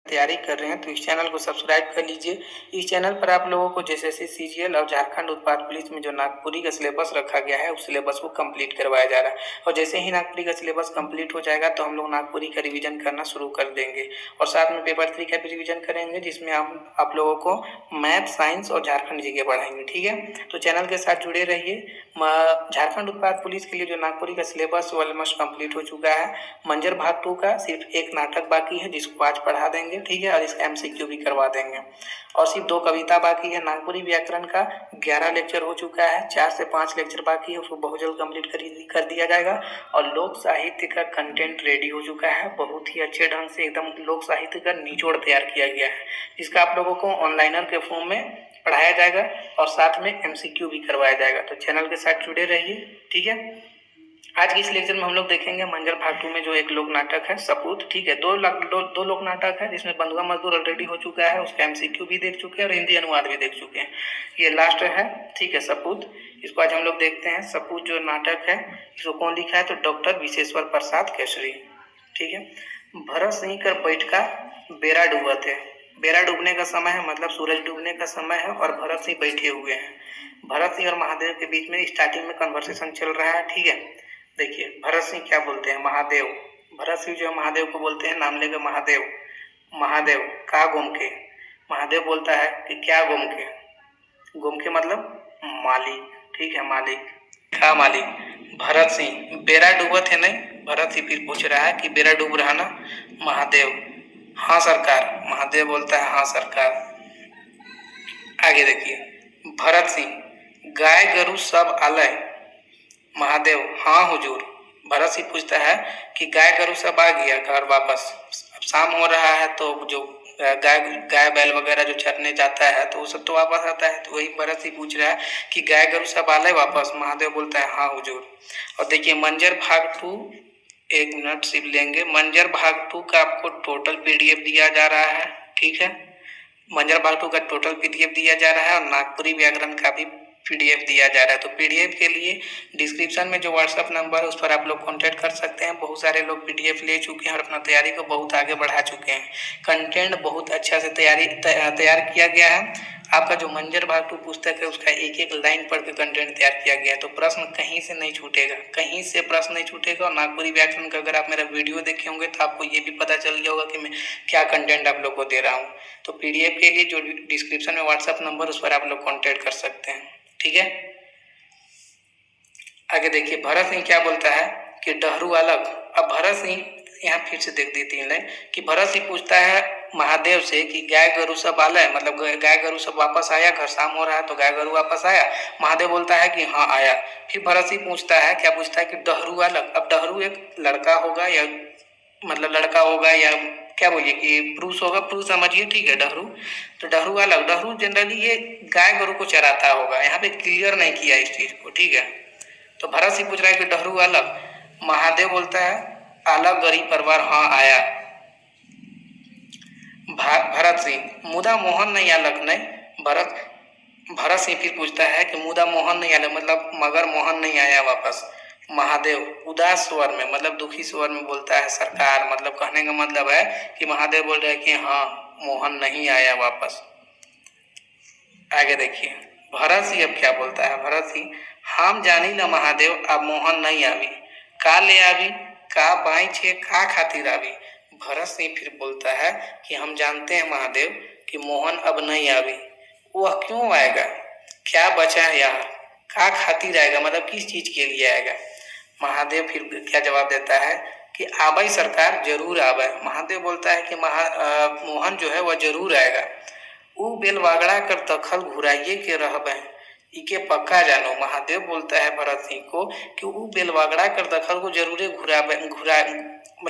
तैयारी कर रहे हैं तो इस चैनल को सब्सक्राइब कर लीजिए। इस चैनल पर आप लोगों को जैसे सीजीएल और झारखंड उत्पाद पुलिस में जो नागपुरी का सिलेबस रखा गया है उस सिलेबस को कंप्लीट करवाया जा रहा है। और जैसे ही नागपुरी का सिलेबस कंप्लीट हो जाएगा तो हम लोग नागपुरी का रिवीजन करना शुरू कर देंगे और साथ में पेपर 3 का भी रिवीजन करेंगे, जिसमें आप लोगों को मैथ, साइंस और झारखंड जीके पढ़ाएंगे। ठीक है, तो चैनल के साथ जुड़े रहिए। झारखंड उत्पाद पुलिस के लिए जो नागपुरी का सिलेबस ऑलमोस्ट कंप्लीट हो चुका है। मंजर भाग 2 का सिर्फ एक नाटक बाकी है जिसको आज पढ़ा देंगे। ठीक है, और इसका एमसीक्यू भी करवा देंगे और सिर्फ 2 कविता बाकी है। नागपुरी व्याकरण का 11 लेक्चर हो चुका है, 4 से 5 लेक्चर बाकी है, उसको बहुत जल्द कंप्लीट कर दिया जाएगा। और लोक साहित्य का कंटेंट रेडी हो चुका है, बहुत ही अच्छे ढंग से एकदम लोक साहित्य का निचोड़ तैयार किया गया है, जिसका आप लोगों को ऑनलाइनर के फॉर्म में पढ़ाया जाएगा और साथ में एमसीक्यू भी करवाया जाएगा। तो चैनल के साथ जुड़े रहिए। ठीक है, आज के इस लेक्चर में हम लोग देखेंगे मंजर भाग 2 में जो एक लोक नाटक है सपूत। ठीक है, दो लोक नाटक है जिसमें बंधुआ मजदूर ऑलरेडी हो चुका है, उसका एमसीक्यू भी देख चुके हैं और हिंदी अनुवाद भी देख चुके हैं। ये लास्ट है। ठीक है, सपूत, इसको आज हम लोग देखते हैं। सपूत जो नाटक है इसको कौन लिखा है तो डॉक्टर विशेश्वर प्रसाद केसरी। ठीक है, भरत सिंह कर बैठका बेरा डूबत है। बेरा डूबने का समय है, मतलब सूरज डूबने का समय है और भरत सिंह बैठे हुए हैं। भरत सिंह और महादेव के बीच में स्टार्टिंग में कन्वर्सेशन चल रहा है। ठीक है, देखिए भरत सिंह क्या बोलते हैं, महादेव, भरत सिंह जो है महादेव को बोलते हैं, नाम लेकर महादेव, महादेव का गुम के। महादेव बोलता है कि क्या गुम के, गुम के मतलब मालिक। ठीक है, मालिक, का मालिक। भरत सिंह बेरा डूबत है नहीं, भरत सिंह फिर पूछ रहा है कि बेरा डूब रहा ना। महादेव हाँ सरकार, महादेव बोलता है हाँ सरकार। आगे देखिए, भरत सिंह गाय गरु सब आलय। महादेव हाँ हुजूर। भरत सिंह पूछता है कि गाय गरु सब आ गया घर वापस, अब शाम हो रहा है तो जो गाय बैल वगैरह जो चरने जाता है तो वो सब तो वापस आता है। तो वही भरत सिंह पूछ रहा है कि गाय गरु सब आले वापस। महादेव बोलता है हाँ हुजूर। और देखिए मंजर भाग 2, एक मिनट सिर्फ लेंगे। मंजर भाग 2 का आपको टोटल पीडीएफ दिया जा रहा है। ठीक है, मंजर भाग 2 का टोटल पीडीएफ दिया जा रहा है और नागपुरी व्याकरण का भी पीडीएफ दिया जा रहा है। तो पीडीएफ के लिए डिस्क्रिप्शन में जो व्हाट्सएप नंबर है उस पर आप लोग कांटेक्ट कर सकते हैं। बहुत सारे लोग पीडीएफ ले चुके हैं और अपना तैयारी को बहुत आगे बढ़ा चुके हैं। कंटेंट बहुत अच्छा से तैयार किया गया है। आपका जो मंजर भाग 2 पुस्तक है उसका एक एक लाइन पढ़ के कंटेंट तैयार किया गया है, तो प्रश्न कहीं से नहीं छूटेगा, कहीं से प्रश्न नहीं छूटेगा। और नागपुरी व्याकरण का अगर आप मेरा वीडियो देखे होंगे तो आपको ये भी पता चल गया होगा कि मैं क्या कंटेंट आप लोग को दे रहा हूँ। तो पीडीएफ के लिए जो डिस्क्रिप्शन में व्हाट्सएप नंबर उस पर आप लोग कांटेक्ट कर सकते हैं। ठीक है, आगे देखिए भरत सिंह क्या बोलता है कि डहरू अलग। अब भरत सिंह यहाँ फिर से देख देती है कि भरत सिंह पूछता है महादेव से कि गाय गरु सब आला है, मतलब गाय गरु सब वापस आया, घर शाम हो रहा है तो गाय गरु वापस आया। महादेव बोलता है कि हाँ आया। फिर भरत सिंह पूछता है, क्या पूछता है कि डहरू अलग। अब डहरू एक लड़का होगा या मतलब लड़का होगा या क्या बोलिए कि पुरुष होगा, पुरुष समझिए। ठीक है, डहरू, तो डहरू अलग, डहरू जनरली ये गाय गरु को चराता होगा। यहाँ पे क्लियर नहीं किया इस चीज को। ठीक है, तो भरत सिंह पूछ रहा है कि डहरू अलग। महादेव बोलता है अलग गरीब परिवार हाँ आया। भरत सिंह मुदा मोहन नहीं अलग नहीं। भरत सिंह फिर पूछता है कि मुदा मोहन नहीं आया, मतलब मगर मोहन नहीं आया वापस। महादेव उदास स्वर में, मतलब दुखी स्वर में बोलता है सरकार, मतलब कहने का मतलब है कि महादेव बोल रहे हैं कि हाँ मोहन नहीं आया वापस। आगे देखिए भरत सिंह अब क्या बोलता है। भरत सिंह हम जानी न महादेव अब मोहन नहीं आवी, का ले आवी, का बाई छे का खातिर आवी। भरत सिंह फिर बोलता है कि हम जानते हैं महादेव कि मोहन अब नहीं आवी, वह क्यों आएगा, क्या बचा है यहाँ, का खातिर आएगा, मतलब किस चीज के लिए आएगा। महादेव फिर क्या जवाब देता है कि आबाई सरकार जरूर आवे। महादेव बोलता है कि मोहन जो है वह जरूर आएगा। ऊ बेलवागड़ा कर दखल घुराइए के रहबे, इके पक्का जानो। महादेव बोलता है भरत सिंह को कि ऊ बेलवागड़ा कर दखल को जरूर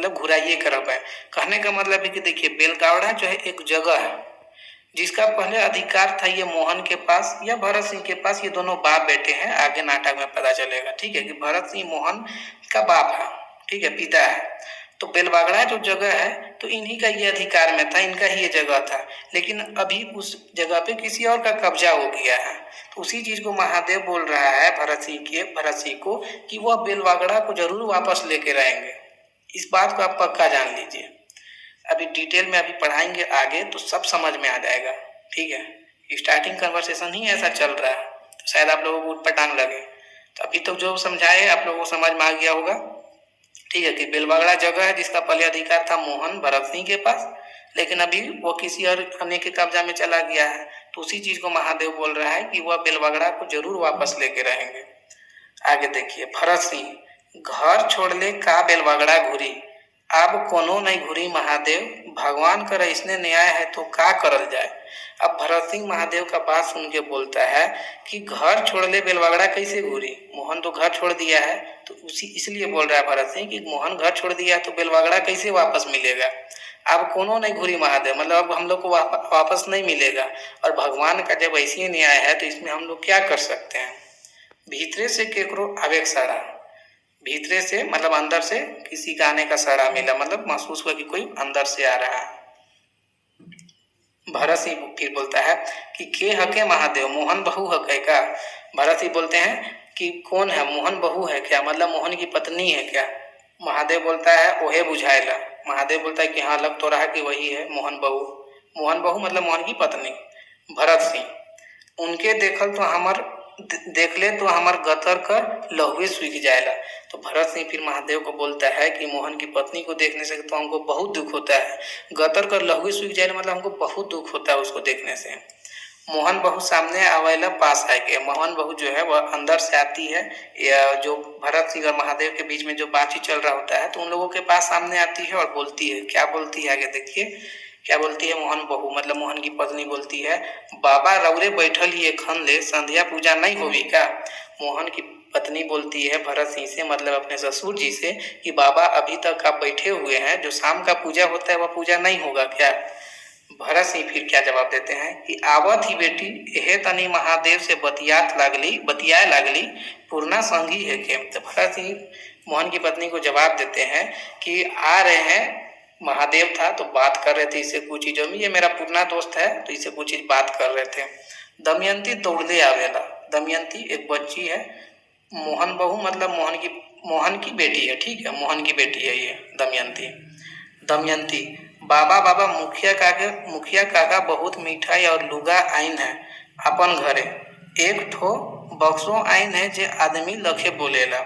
घुराइए कर रहबे। कहने का मतलब है कि देखिए बेलगावड़ा जो है एक जगह है जिसका पहले अधिकार था ये मोहन के पास या भरत सिंह के पास। ये दोनों बाप बेटे हैं, आगे नाटक में पता चलेगा। ठीक है, कि भरत सिंह मोहन का बाप है, ठीक है, पिता है। तो बेलवागड़ा जो जगह है तो इन्हीं का ये अधिकार में था, इनका ही ये जगह था। लेकिन अभी उस जगह पे किसी और का कब्जा हो गया है। तो उसी चीज को महादेव बोल रहा है भरत सिंह को कि वह बेलवागड़ा को जरूर वापस लेके रहेंगे। इस बात को आप पक्का जान लीजिए। अभी डिटेल में अभी पढ़ाएंगे आगे तो सब समझ में आ जाएगा। ठीक है, स्टार्टिंग कन्वर्सेशन ही ऐसा चल रहा है तो शायद आप लोगों को उटपटांग लगे। तो अभी तो जो समझाए आप लोगों को समझ में आ गया होगा। ठीक है, कि बेलबगड़ा जगह है जिसका पहले अधिकार था मोहन भरत सिंह के पास, लेकिन अभी वो किसी और अन्य के कब्जा में चला गया है। तो उसी चीज को महादेव बोल रहा है कि वह बेलबगड़ा को जरूर वापस लेके रहेंगे। आगे देखिए, भरत सिंह घर छोड़ले का बेलबगड़ा घुरी, अब कोनो नहीं घुरी महादेव, भगवान कर इसने न्याय है तो का करल जाए। अब भरत सिंह महादेव का बात सुन के बोलता है कि घर छोड़ ले बेलबगड़ा कैसे घुरी, मोहन तो घर छोड़ दिया है। तो उसी इसलिए बोल रहा है भरत सिंह कि मोहन घर छोड़ दिया तो बेलबगड़ा कैसे वापस मिलेगा। अब कोनो नहीं घुरी महादेव, मतलब अब हम लोग को वापस नहीं मिलेगा। और भगवान का जब ऐसी न्याय है तो इसमें हम लोग क्या कर सकते हैं। भीतरे से केकरो आवेग सड़ा, भीतरे से मतलब अंदर से किसी का आने का सड़ा मिला, मतलब महसूस हुआ कि कोई अंदर से आ रहा है। भरत सिंह फिर बोलता है कि के हके महादेव, मोहन बहू हके का। भरत सिंह बोलते हैं कि कौन है, मोहन बहू है क्या, मतलब मोहन की पत्नी है क्या। महादेव बोलता है ओहे बुझाएला। महादेव बोलता है कि हाँ लग तो रहा कि वही है मोहन बहू। मोहन बहू मतलब मोहन की पत्नी। भरत सिंह उनके देखल तो हमार देख ले तो हमार गतर कर लहुए सूख जाएगा। तो भरत सिंह फिर महादेव को बोलता है कि मोहन की पत्नी को देखने से तो हमको बहुत दुख होता है, गतर कर लहुए सूख जाएगा मतलब हमको बहुत दुख होता है उसको देखने से। मोहन बहू सामने आवेला पास आके, मोहन बहू जो है वह अंदर से आती है, या जो भरत सिंह और महादेव के बीच में जो बातचीत चल रहा होता है तो उन लोगों के पास सामने आती है और बोलती है। क्या बोलती है आगे देखिए, क्या बोलती है मोहन बहू मतलब मोहन की पत्नी बोलती है, बाबा रौरे बैठल ही खन ले संध्या पूजा नहीं होगी का। मोहन की पत्नी बोलती है भरत सिंह से मतलब अपने ससुर जी से कि बाबा अभी तक आप बैठे हुए हैं, जो शाम का पूजा होता है वह पूजा नहीं होगा क्या। भरत सिंह फिर क्या जवाब देते हैं कि आवत ही बेटी एहे तनी महादेव से बतियाए लागली पूर्णा संगी है के। तो भरत सिंह मोहन की पत्नी को जवाब देते हैं कि आ रहे हैं, महादेव था तो बात कर रहे थे इससे कुछ चीजों में, ये मेरा पुराना दोस्त है तो इससे कुछ चीज बात कर रहे थे। दमयंती दौड़ले आवेला, दमयंती एक बच्ची है, मोहन बहू मतलब मोहन की बेटी है। ठीक है, मोहन की बेटी है ये दमयंती। दमयंती बाबा बाबा मुखिया काका बहुत मिठाई और लुगा आइन है अपन घरे, एक ठो बक्सों आइन है जे आदमी लखे बोलेला।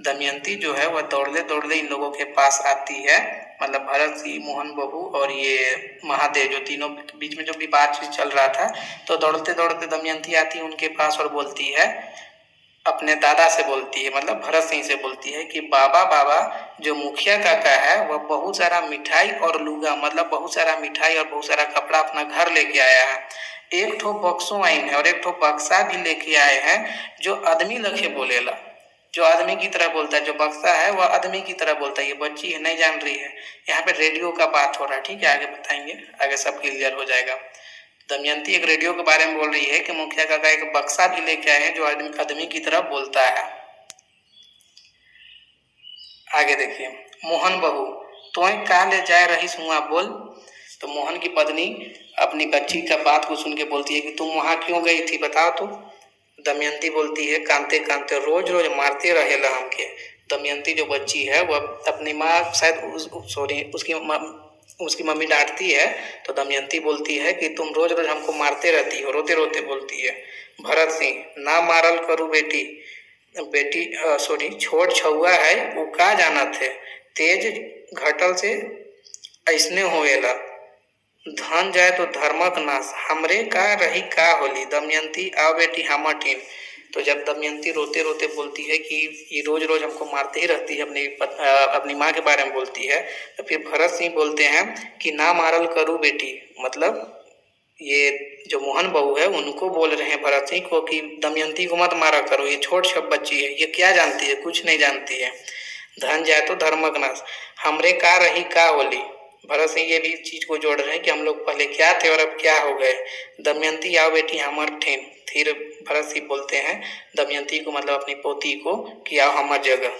दमयंती जो है वह दौड़ले दौड़ले इन लोगों के पास आती है, मतलब भरत सिंह, मोहन बहू और ये महादेव, जो तीनों के बीच में जो भी बातचीत चल रहा था। तो दौड़ते दौड़ते दमयंती आती है उनके पास और बोलती है, अपने दादा से बोलती है मतलब भरत सिंह से बोलती है कि बाबा बाबा जो मुखिया काका है वह बहुत सारा मिठाई और लुगा मतलब बहुत सारा मिठाई और बहुत सारा कपड़ा अपना घर लेके आया है, एक ठो बक्सों आइन है और एक ठो बक्सा भी लेके आए हैं जो आदमी लखे बोलेला, जो आदमी की तरह बोलता है। जो बक्सा है वह आदमी की तरह बोलता है। ये बच्ची है नहीं जान रही है, यहाँ पे रेडियो का बात हो रहा है। ठीक है, आगे बताएंगे, आगे सब क्लियर हो जाएगा। दमयंती एक रेडियो के बारे में बोल रही है कि मुखिया काका एक बक्सा भी लेके आए हैं जो आदमी की तरह बोलता है। आगे देखिए, मोहन बहू तो का ले जाए रही सुआ बोल। तो मोहन की पत्नी अपनी बच्ची का बात को सुन के बोलती है कि तुम वहां क्यों गई थी बताओ तो। दमयंती बोलती है कांते कांते रोज रोज मारते रहेला हमके। दमयंती जो बच्ची है वह अपनी माँ शायद सॉरी उसकी मम्मी डांटती है। तो दमयंती बोलती है कि तुम रोज रोज हमको मारते रहती हो, रोते रोते बोलती है। भरत सिंह ना मारल करू बेटी, बेटी सॉरी छोट छुआ है वो का जाना थे, तेज घटल से ऐसने होएला, धन जाए तो धर्मक नाश, हमरे का रही का होली, दमयंती आओ बेटी हमर टीन। तो जब दमयंती रोते रोते बोलती है कि ये रोज रोज हमको मारते ही रहती है, अपनी माँ के बारे में बोलती है। तो फिर भरत सिंह बोलते हैं कि ना मारल करू बेटी, मतलब ये जो मोहन बहू है उनको बोल रहे हैं भरत सिंह को कि दमयंती को मत मारा करो, ये छोट छप बच्ची है, ये क्या जानती है, कुछ नहीं जानती है, धन जाए तो धर्मक नाश, हमरे का रही का होली। भरत सिंह ये भी चीज को जोड़ रहे हैं कि हम लोग पहले क्या थे और अब क्या हो गए। दमयंती आओ बेटी हमर ठेन। फिर भरत सिंह बोलते हैं दमयंती को मतलब अपनी पोती को कि आओ हमार जगह,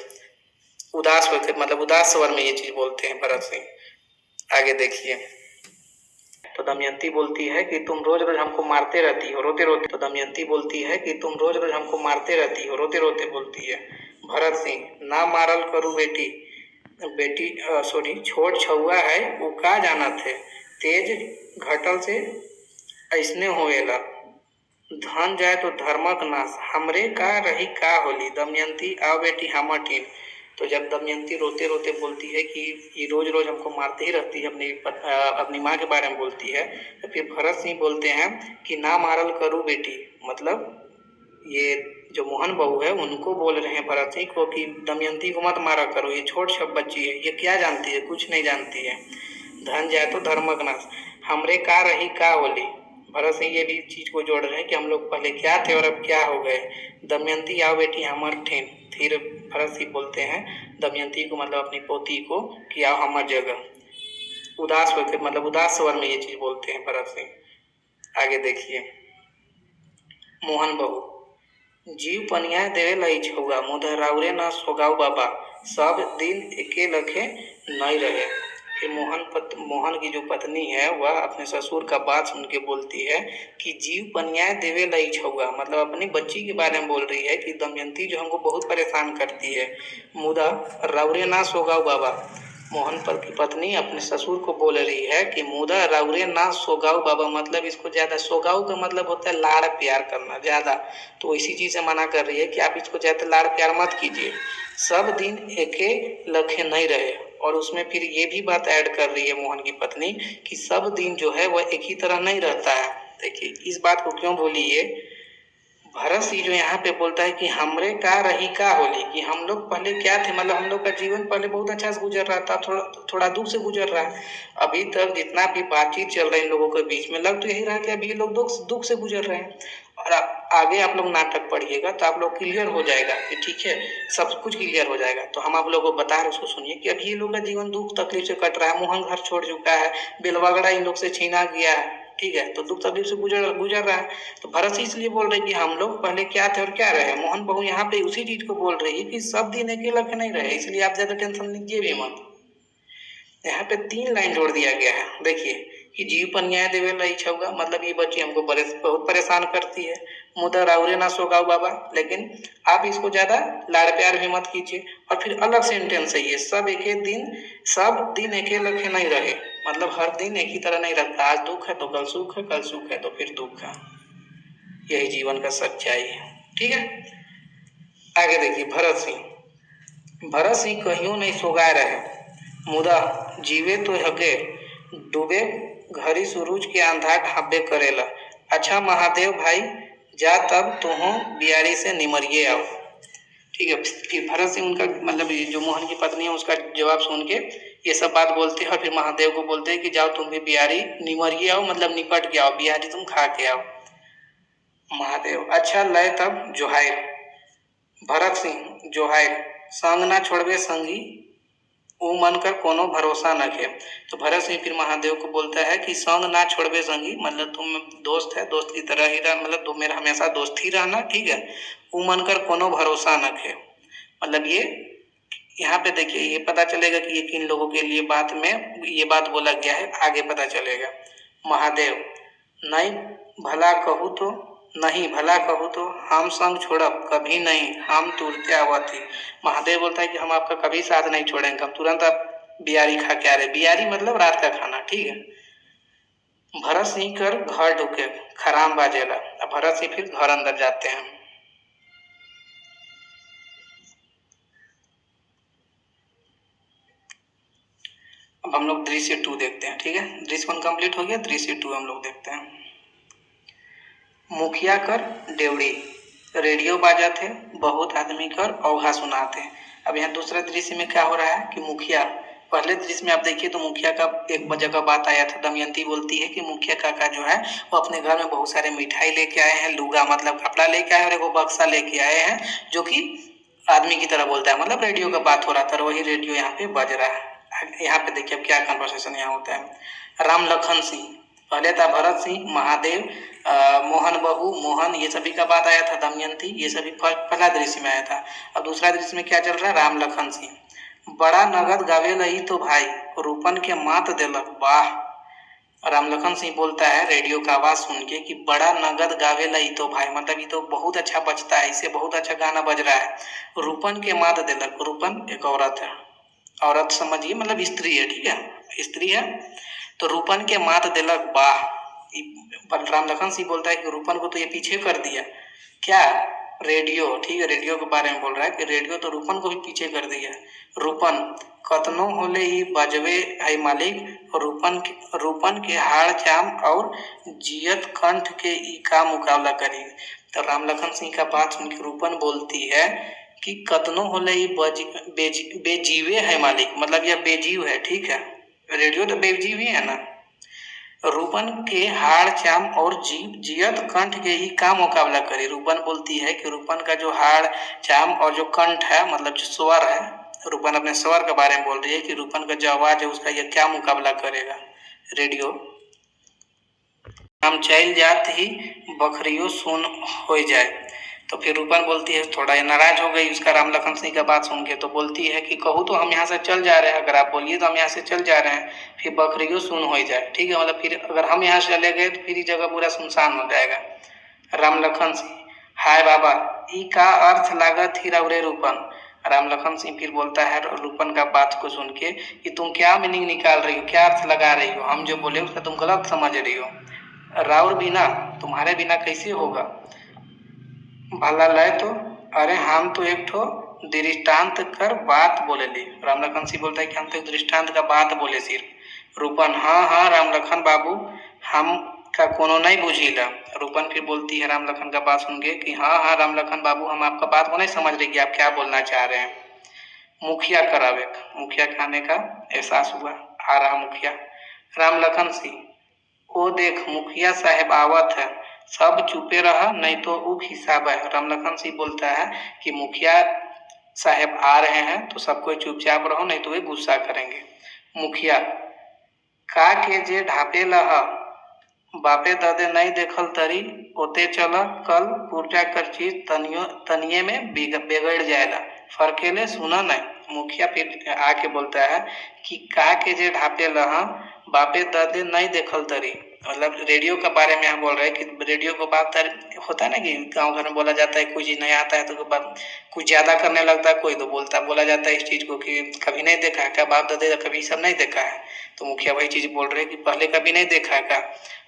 उदास होकर मतलब उदास स्वर में ये चीज बोलते हैं भरत सिंह। आगे देखिए, तो दमयंती बोलती है कि तुम रोज रोज हमको मारते रहती हो रोते रोते। तो दमयंती बोलती है कि तुम रोज रोज हमको मारते रहती हो रोते रोते बोलती है। भरत सिंह ना मारल करू बेटी, बेटी सॉरी छोट छुआ है वो का जानत है, तेज घटल से ऐसने होएला, धन जाए तो धर्मक नाश, हमरे का रही का होली, दमयंती आओ बेटी हमर टीम। तो जब दमयंती रोते रोते बोलती है कि ये रोज रोज हमको मारते ही रहती है, अपनी माँ के बारे में बोलती है, तो फिर भरत सिंह बोलते हैं कि ना मारल करूँ बेटी, मतलब ये जो मोहन बहू है उनको बोल रहे हैं भरत सिंह को कि दमयंती को मत मारा करो, ये छोट सब बच्ची है, ये क्या जानती है, कुछ नहीं जानती है, धन जाए तो धर्मक नाश, हमरे का रही का होली। भरत सिंह ये भी चीज को जोड़ रहे हैं कि हम लोग पहले क्या थे और अब क्या हो गए, दमयंती आओ बेटी हमर ठेन। फिर भरत सिंह बोलते हैं दमयंती को, मतलब अपनी पोती को, कि आओ हमार जगह, उदास होकर, मतलब उदास स्वर में ये चीज बोलते हैं भरत सिंह। आगे देखिए, मोहन बहू, जीव पनिया देवे लई छौआ, मुदह राउरे ना सोगाऊ बाबा, सब दिन एके लखे नहीं रहे। फिर मोहन की जो पत्नी है वह अपने ससुर का बात सुन के बोलती है कि जीव पनिया देवे लई छौआ, मतलब अपनी बच्ची के बारे में बोल रही है कि दमयंती जो हमको बहुत परेशान करती है, मुदा राउरे ना सोगाऊ बाबा, मोहन पर की पत्नी अपने ससुर को बोल रही है कि मुदा राउरे ना सोगाऊ बाबा, मतलब इसको ज्यादा, सोगाऊ का मतलब होता है लाड़ प्यार करना ज्यादा, तो इसी चीज से मना कर रही है कि आप इसको ज्यादा लाड़ प्यार मत कीजिए, सब दिन एके लखे नहीं रहे। और उसमें फिर ये भी बात ऐड कर रही है मोहन की पत्नी कि सब दिन जो है वह एक ही तरह नहीं रहता है। देखिए इस बात को क्यों बोली ये, भरत सिंह जो यहाँ पे बोलता है कि हमरे का रही का होली, कि हम लोग पहले क्या थे, मतलब हम लोग का जीवन पहले बहुत अच्छा से गुजर रहा था, थोड़ा थोड़ा दुख से गुजर रहा है, अभी तक जितना भी बातचीत चल रही है इन लोगों के बीच में, लग तो यही रहा कि अभी ये लोग दुख से गुजर रहे हैं। और आगे आप लोग नाटक पढ़िएगा तो आप लोग क्लियर हो जाएगा कि ठीक है, सब कुछ क्लियर हो जाएगा। तो हम आप लोगों को बता रहे उसको सुनिए कि अभी ये लोग का जीवन दुख तकलीफ से कट रहा है, मोहन घर छोड़ चुका है, बेलवागड़ा इन लोग से छीना गया है, ठीक है, तो दुख तकलीफ से गुजर गुजर रहा है। तो भरत सिंह इसलिए बोल रहे कि हम लोग पहले क्या थे और क्या रहे, मोहन बहू यहाँ पे उसी चीज को बोल रही है कि सब दिन अकेला के नहीं रहे, इसलिए आप ज्यादा टेंशन लीजिए भी मत। यहाँ पे 3 लाइन जोड़ दिया गया है, देखिए कि जीव पर न्याय देवे लई छौगा, मतलब ये बच्ची हमको बहुत परेशान करती है, मुदा राउरे ना सोगाओ बाबा, लेकिन आप इसको ज्यादा लाड़ प्यार भी मत कीजिए। और फिर अलग सेंटेंस है ये, सब दिन एके लखे नहीं रहे, मतलब हर दिन एक ही तरह नहीं रहता, आज दुख है तो कल सुख है, कल सुख है तो फिर दुख है, यही जीवन का सच्चाई है, ठीक है। आगे देखिए, भरत सिंह कहियो नहीं सोगा रहे, मुदा जीवे तो हके, डूबे घड़ी सूरज के अंधा ढाबे करेला, अच्छा महादेव भाई जा तब तुहो बियारी से निमरिए आओ, ठीक है। फिर भरत सिंह उनका, मतलब ये जो मोहन की पत्नी है उसका जवाब सुन के ये सब बात बोलते हैं, और फिर महादेव को बोलते हैं कि जाओ तुम भी बियारी निमरिए आओ, मतलब निपट के आओ, बियारी तुम खा के आओ। महादेव, अच्छा लय तब जोहाइर, भरत सिंह जोहाइर, संग ना छोड़वे संगी, ऊ मन कर कोनो भरोसा न खे। तो भरत सिंह फिर महादेव को बोलता है कि संग ना छोड़वे संगी, मतलब तुम दोस्त है, दोस्त की तरह ही रह, मतलब तुम मेरा हमेशा दोस्त ही रहना, ठीक है। ऊ मन कर कोनो भरोसा न खे, मतलब ये यहाँ पे देखिए ये पता चलेगा कि ये किन लोगों के लिए बात में ये बात बोला गया है, आगे पता चलेगा। महादेव, नहीं भला कहूँ तो, नहीं भला कहूँ तो हम संग छोड़ब कभी नहीं, हम तुरते आवती। महादेव बोलता है कि हम आपका कभी साथ नहीं छोड़ेंगे, हम तुरंत आप बियारी खा के आ रहे, बियारी मतलब रात का खाना, ठीक है। भरत सिंह कर घर ढुके, खराम बाजेला, अब भरत सिंह फिर घर अंदर जाते हैं। अब हम लोग दृश्य 2 देखते हैं, ठीक है, दृश्य 1 कंप्लीट हो गया, दृश्य 2 हम लोग देखते हैं। मुखिया कर डेवड़ी, रेडियो बाजा थे, बहुत आदमी कर औघा सुनाते। अब यहाँ दूसरे दृश्य में क्या हो रहा है कि मुखिया, पहले दृश्य में आप देखिए तो मुखिया का एक जगह बात आया था, दमयंती बोलती है कि मुखिया काका जो है वो अपने घर में बहुत सारे मिठाई लेके आए हैं, लुगा मतलब कपड़ा लेके आए और एक बक्सा लेके आए हैं, जो कि आदमी की तरह बोलता है, मतलब रेडियो का बात हो रहा था, वही रेडियो यहाँ पे बज रहा है। यहाँ पे देखिए अब क्या कन्वर्सेशन यहाँ होता है। राम लखन सिंह, पहले था भरत सिंह, महादेव, मोहन बहू, मोहन, ये सभी का बात आया था, दमयंती, ये सभी पहला दृश्य में आया था। अब दूसरा दृश्य में क्या चल रहा है, राम लखन सिंह, बड़ा नगद गावे लई तो भाई, रूपन के मात देलक, वाह। राम लखन सिंह बोलता है रेडियो का आवाज सुन के कि बड़ा नगद गावे लई तो भाई, मतलब ये तो बहुत अच्छा बजता है, इसे बहुत अच्छा गाना बज रहा है। रूपन के मात देलक, रूपन एक औरत है, औरत समझिए मतलब स्त्री है, ठीक है, स्त्री है। तो रूपन के मात दिलक बाह। बलराम लखन सिंह बोलता है कि रूपन को तो ये पीछे कर दिया। क्या? रेडियो, ठीक है, रेडियो के बारे में बोल रहा है कि रेडियो तो रूपन को भी पीछे कर दिया। रूपन कतनो होले ही बजवे है मालिक, रूपन के हाड़ चाम और जियत कंठ के ई का मुकाबला करी। तो राम लखन सिंह का बात सुन के रूपन बोलती है कि कतनो होले ही बेजीवे है मालिक, मतलब यह बेजीव है, ठीक है, रेडियो तो बेजीव ही है ना। रूपन के हाड़ चाम और जियत कंठ के ही का मुकाबला करे। रूपन बोलती है कि रूपन का जो हाड़ चाम और जो कंठ है, मतलब जो स्वर है, रूपन अपने स्वर के बारे में बोल रही है कि रूपन का जो आवाज है उसका यह क्या मुकाबला करेगा रेडियो। हम चल जात ही बखरियो सुन हो जाए। तो फिर रूपन बोलती है, थोड़ा नाराज हो गई उसका राम लखन सिंह का बात सुन के, तो बोलती है कि कहूँ तो हम यहाँ से चल जा रहे हैं, अगर आप बोलिए तो हम यहाँ से चल जा रहे हैं, फिर बकरियों सुन हो जाए, ठीक है, मतलब फिर अगर हम यहाँ से चले गए तो फिर ये जगह पूरा सुनसान हो जाएगा। राम लखन सिंह, हाय बाबा ई का अर्थ लागत ही रवरे रूपन। राम लखन सिंह फिर बोलता है रूपन का बात को सुन के कि तुम क्या मीनिंग निकाल रही हो, क्या अर्थ लगा रही हो, हम जो बोले उसका तुम गलत समझ रही हो। राउर बिना, तुम्हारे बिना कैसे होगा, भला लय तो, अरे हम तो एक ठो दृष्टांत कर बात बोले ली। राम लखन सिंह बोलता है कि हम तो एक दृष्टांत का बात बोले सिर्फ। रूपन, हाँ हाँ राम लखन बाबू, हम का कोनो नहीं बुझीला। रूपन फिर बोलती है राम लखन का बात सुन के कि हाँ हाँ राम लखन बाबू, हम आपका बात को नहीं समझ रहे कि आप क्या बोलना चाह रहे हैं। मुखिया करावे, मुखिया खाने का एहसास हुआ, आ रहा मुखिया। राम लखन सिंह, ओ देख मुखिया साहब आवत है, सब चुपे रहा नहीं तो उग हिसाब है। राम लखन सिंह बोलता है कि मुखिया साहब आ रहे हैं तो सबको चुपचाप रहो नहीं तो वे गुस्सा करेंगे। मुखिया, का के जे ढापे लहा बापे दादे नहीं देखल तरी, ओते चला कल पुर्जा कर चीज तनिये में बिगड़ जाएगा, फरकेले सुना नहीं। मुखिया फिर आके बोलता है कि का के जे ढापे लहा बापे दादे नहीं देखल तरी, मतलब रेडियो के बारे में यहाँ बोल रहे हैं कि रेडियो को बात होता है ना कि गांव घर में बोला जाता है, कोई चीज नहीं आता है तो कुछ ज्यादा करने लगता है कोई, तो बोला जाता है इस चीज को कि कभी नहीं देखा है क्या बाप दादे, कभी सब नहीं देखा है। तो मुखिया वही चीज बोल रहे हैं कि पहले कभी नहीं देखा है क्या,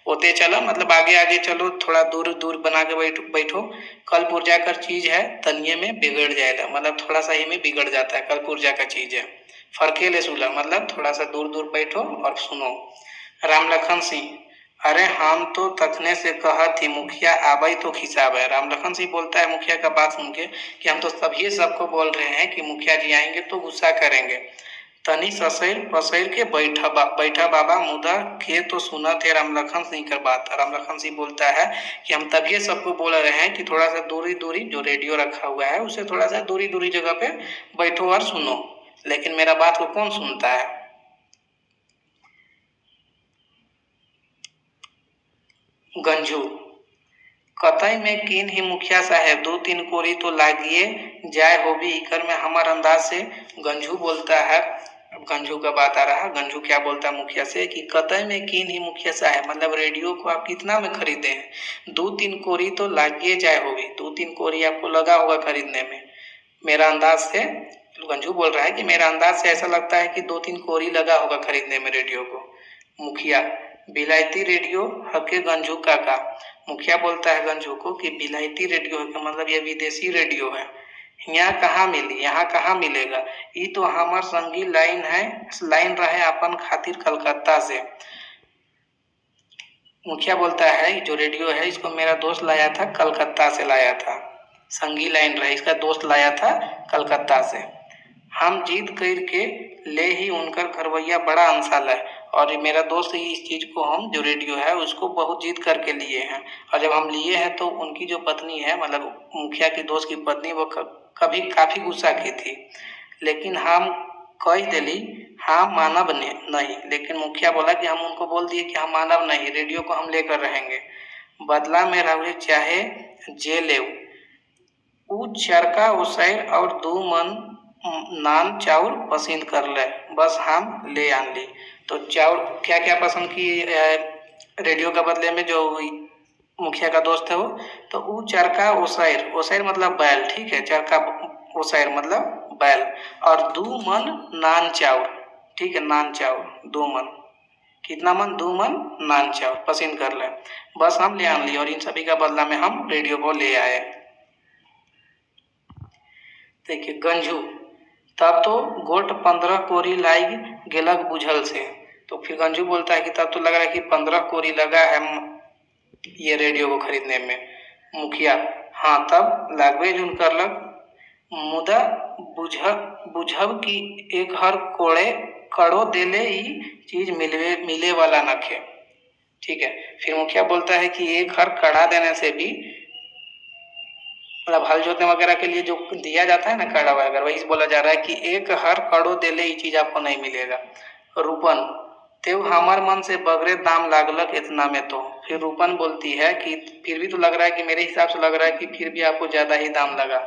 होते चलो मतलब आगे आगे चलो, थोड़ा दूर दूर बना के बैठो, कल पुर्जा कर चीज है तनिये में बिगड़ जाएगा, मतलब थोड़ा सा ही में बिगड़ जाता है, कल पुर्जा का चीज है। फरकेले सुला मतलब थोड़ा सा दूर दूर बैठो और सुनो। राम लखन सिंह, अरे हम तो तखने से कहा थी मुखिया आबई तो खिसाब है। राम लखन सिंह बोलता है मुखिया का बात सुन के कि हम तो सभी सबको बोल रहे हैं कि मुखिया जी आएंगे तो गुस्सा करेंगे। तनी ससैर पसैर के बैठा बाबा मुदा के तो सुना थे राम लखन सिंह का बात। राम लखन सिंह बोलता है कि हम तभी सबको बोल रहे हैं कि थोड़ा सा दूरी दूरी जो रेडियो रखा हुआ है उसे थोड़ा सा दूरी दूरी जगह पे बैठो और सुनो, लेकिन मेरा बात को कौन सुनता है। गंजू, कतई में किन ही मुखिया साहेब दो तीन कोरी तो लागिए जाए होबी इकर में हमार अंदाज से। गंजू बोलता है, अब गंजू का बात आ रहा है, गंजू क्या बोलता है मुखिया से कि कतई में किन ही मुखिया साहेब, मतलब रेडियो को आप कितना में खरीदे हैं, दो तीन कोरी तो लागिए जाए होगी, दो तीन कोरी आपको लगा होगा खरीदने में। मेरा अंदाज से, गंजू बोल रहा है कि मेरा अंदाज से ऐसा लगता है कि दो तीन कोरी लगा होगा खरीदने में रेडियो को। मुखिया, बिलायती रेडियो हके गंजू काका। मुखिया बोलता है गंजू को कि बिलायती रेडियो है, मतलब ये विदेशी रेडियो है, यहाँ कहाँ मिली, यहाँ कहाँ मिलेगा, ये तो हमार संगी लाइन है, लाइन रहे अपन खातिर कलकत्ता से। मुखिया बोलता है जो रेडियो है इसको मेरा दोस्त लाया था, कलकत्ता से लाया था, संगी लाइन रहे, इसका दोस्त लाया था कलकत्ता से। हम जीत करके ले ही उनकर घरवैया बड़ा अंसाल है, और मेरा दोस्त ही इस चीज को, हम जो रेडियो है उसको बहुत जीत करके लिए हैं, और जब हम लिए हैं तो उनकी जो पत्नी है, मतलब मुखिया की दोस्त की पत्नी, वो कभी काफी गुस्सा की थी, लेकिन हम कह दिली हाँ मानव नहीं, लेकिन मुखिया बोला कि हम उनको बोल दिए कि हम मानव नहीं, रेडियो को हम लेकर रहेंगे, बदला में रहे चाहे जे ले। ऊ चरका उसैर और दो मन नान चाउर पसंद कर ले, बस हम ले आन ली। तो चाउर क्या क्या पसंद की रेडियो का बदले में जो मुखिया का दोस्त है वो, तो ऊ चरका ओसैर, ओसैर मतलब बैल, ठीक है, चरका ओसैर मतलब बैल, और 2 मन नान चाउर, ठीक है, नान चाउर 2 मन, कितना मन, 2 मन नान चाउर पसंद कर लें। बस हम ले आन लिए और इन सभी का बदला में हम रेडियो को ले आए। देखिए गंजू, तब तो गोट 15 कोरी लाई गेलक बुझल से। तो फिर गंजू बोलता है कि तब तो लग रहा है कि 15 कोरी लगा है ये रेडियो को खरीदने में। मुखिया, हाँ तब लागबे जुन करलक, मुदा बुझब कि एक हर कोड़े कड़ो देले ही चीज मिले वाला नखे, ठीक है। फिर मुखिया बोलता है कि एक हर कड़ा देने से भी, मतलब हल जोतने वगैरह के लिए जो दिया जाता है ना कड़ा वगैरह, वही बोला जा रहा है कि एक हर कड़ो देले ये चीज आपको नहीं मिलेगा। रूपन, तेव हमार मन से बगरे दाम लागलक इतना में तो। फिर रूपन बोलती है कि फिर भी तो लग रहा है कि मेरे हिसाब से लग रहा है कि फिर भी आपको ज्यादा ही दाम लगा।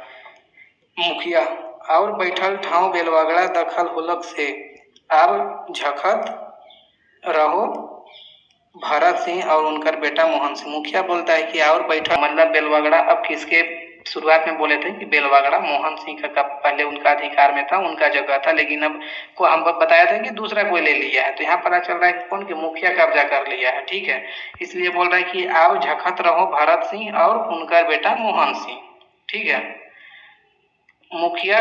मुखिया, और बैठल ठाव बेलवागड़ा दखल होलक से, अब झखत रहो भरत सिंह और उनकर बेटा मोहन सिंह। मुखिया बोलता है कि और बैठा, मतलब बेलवागड़ा अब किसके, शुरुआत में बोले थे कि बेलवागड़ा मोहन सिंह का पहले उनका अधिकार में था, उनका जगह था, लेकिन अब को हम बताया था कि दूसरा कोई ले लिया है। तो यहाँ पता चल रहा है कि कौन, कि मुखिया कब्जा कर लिया है, ठीक है। इसलिए बोल रहा है कि आओ झखत रहो भरत सिंह और उनका बेटा मोहन सिंह, ठीक है। मुखिया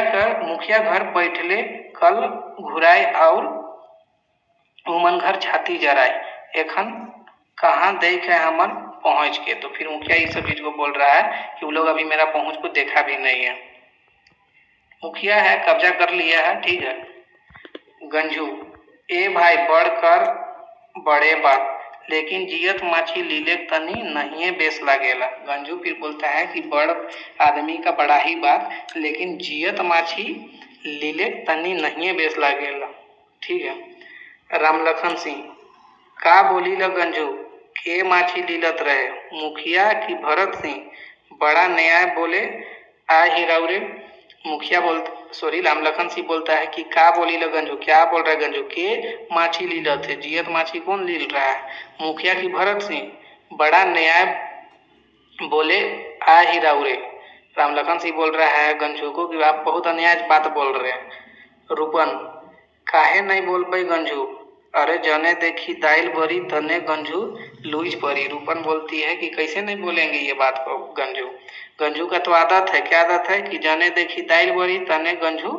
घर बैठले कल घुराए और उमन घर छाती जराए, एखन कहाँ देख है हमन पहुंच के। तो फिर मुखिया इस सब चीज को बोल रहा है कि वो लोग अभी मेरा पहुंच को देखा भी नहीं है। मुखिया है कब्जा कर लिया है, ठीक है। गंजू, ए भाई बढ़कर बड़े बात, लेकिन जियत माछी लीले तनी नहीं बेस लागेला। गंजू फिर बोलता है कि बड़ आदमी का बड़ा ही बात, लेकिन जियत माछी लीले तनी नहीं बेस लागेला, ठीक है। रामलखन सिंह, का बोली ल गंजू, के माछी लीलत रहे। मुखिया की भरत सिंह बड़ा न्याय बोले आ ही रौरे। मुखिया रामलखन सिंह बोलता है कि का बोली ल गंजू, क्या बोल रहा है गंजू, के माछी लीलत है, जियत माछी कौन लील रहा है। मुखिया की भरत सिंह बड़ा न्याय बोले आ ही रौरे। रामलखन सिंह बोल रहा है गंजू को कि आप बहुत अन्याय बात बोल रहे हैं। रूपन, काहे नहीं बोल पाई गंजू, अरे जने देखी दाइल बरी तने गंजू लुइज परी। रूपन बोलती है कि कैसे नहीं बोलेंगे ये बात को गंजू का तो आदत है, क्या आदत है कि जने देखी दाइल बरी तने गंजू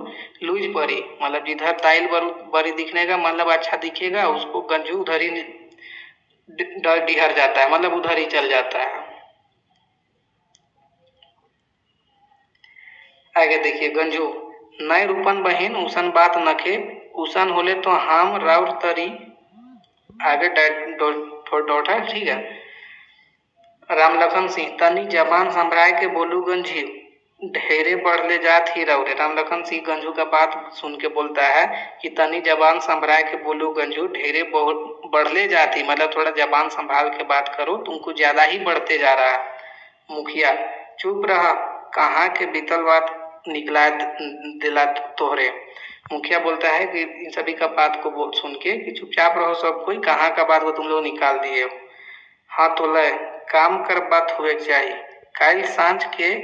लुइज परी, मतलब जिधर दाइल बरी दिखने का मतलब अच्छा दिखेगा उसको गंजू उधर ही डिहर जाता है, मतलब उधर ही चल जाता है। आगे देखिए गंजू, नए रूपन बहन उसन बात नखे, उसन होले तो हम राउर तरी आगे डोठा, ठीक है। रामलखन सिंह, तनी जबान संभराए के बोलू गंजी, ढेरे बढ़ले जात ही रौरे। रामलखन सिंह गंजू का बात सुन के बोलता है कि तनी जबान संभराए के बोलू गंजू, ढेरे बढ़ले जाती, मतलब थोड़ा जबान संभाल के बात करो, तुमको ज्यादा ही बढ़ते जा रहा है। मुखिया, चुप रहा, कहाँ के बीतल बात निकला दिला तोहरे। मुखिया बोलता है कि इन सभी का बात को सुन के कि चुपचाप रहो सब कोई, कहाँ का बात को तुम लोग निकाल दिए हो। हाँ तो लय काम कर बात हुए चाहिए, कल सांझ के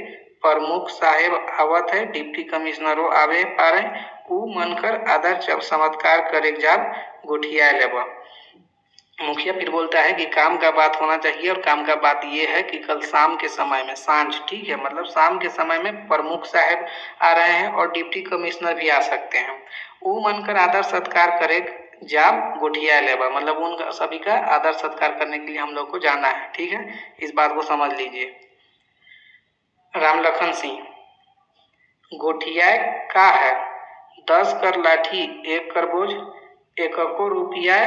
प्रमुख साहेब आवत है, डिप्टी कमिश्नरों आवे पारे, ऊ मनकर आदर चमत्कार करे जाब गोठिया लेबा। मुखिया फिर बोलता है कि काम का बात होना चाहिए, और काम का बात ये है कि कल शाम के समय में, सांझ, ठीक है, मतलब शाम के समय में प्रमुख साहब आ रहे हैं और डिप्टी कमिश्नर भी आ सकते हैं। वो मनकर आदर सत्कार करे जाब गोठिया लेबा, मतलब उन सभी का आदर सत्कार करने के लिए हम लोग को जाना है, ठीक है, इस बात को समझ लीजिए। रामलखन सिंह, गोठिया का है, 10 कर लाठी 1 कर बोझ, 1 रुपया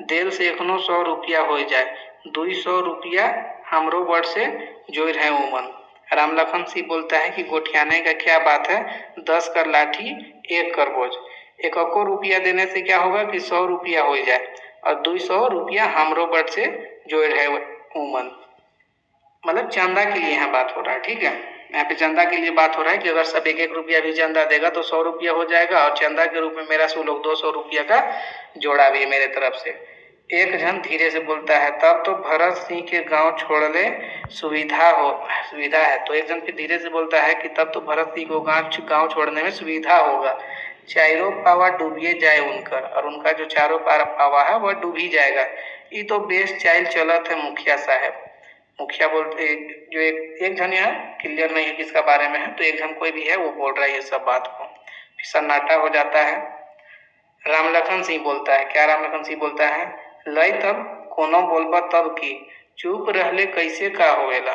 देल से 100 रुपया हो जाए, 200 रुपया हमरो बड़ से जोड़ है उमन। रामलखन सिंह बोलता है कि गोठियाने का क्या बात है, 10 कर लाठी 1 कर बोझ, 1 रुपया देने से क्या होगा कि 100 रुपया हो जाए, और 200 रुपया हमरो बड़ से जोड़ है उमन, मतलब चंदा के लिए यहाँ बात हो रहा है, ठीक है। यहाँ पे चंदा के लिए बात हो रहा है कि अगर सब 1-1 रुपया भी चंदा देगा तो 100 रुपया हो जाएगा, और चंदा के रूप में मेरा से लोग 200 रुपया का जोड़ा भी है मेरे तरफ से। एक जन धीरे से बोलता है, तब तो भरत सिंह के गांव छोड़ले सुविधा है। तो एक जन फिर धीरे से बोलता है कि तब तो भरत सिंह को गांव छोड़ने में सुविधा होगा। चारों पावा डूबिए जाए उनकर, और उनका जो चारों पावा है वह डूब ही जाएगा। ये तो बेस्ट चाइल चलत है मुखिया साहब। मुखिया बोलते, जो एक जन है, क्लियर नहीं है किसका बारे में है, तो एक जन कोई भी है वो बोल रहा है ये सब बात को। फिर सन्नाटा हो जाता है। राम लखन सिंह बोलता है, क्या राम लखन सिंह बोलता है, लई तब कोनो बोलबा तब की, चुप रहले कैसे का होवेला।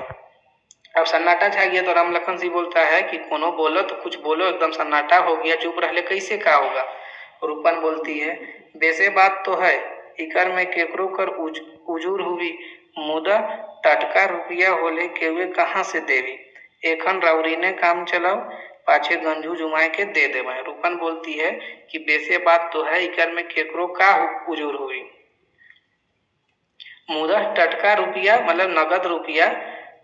अब सन्नाटा छा गया तो राम लखन सिंह बोलता है कि कोनो बोलो तो कुछ बोलो, एकदम सन्नाटा हो गया, चुप रहले कैसे का होगा। रूपन बोलती है, बेसे बात तो है, इकर में केकरो कर उजूर हुई, मुदा टटका रुपया होले केवे कहाँ से देवी, एखन राउरी ने काम चलाओ, पाछे गंजू जुमाए के दे देवे। रूपन बोलती है कि बेसे बात तो है, इकर में केकरो का उजूर हुई, मुदा टटका रुपया मतलब नगद रुपया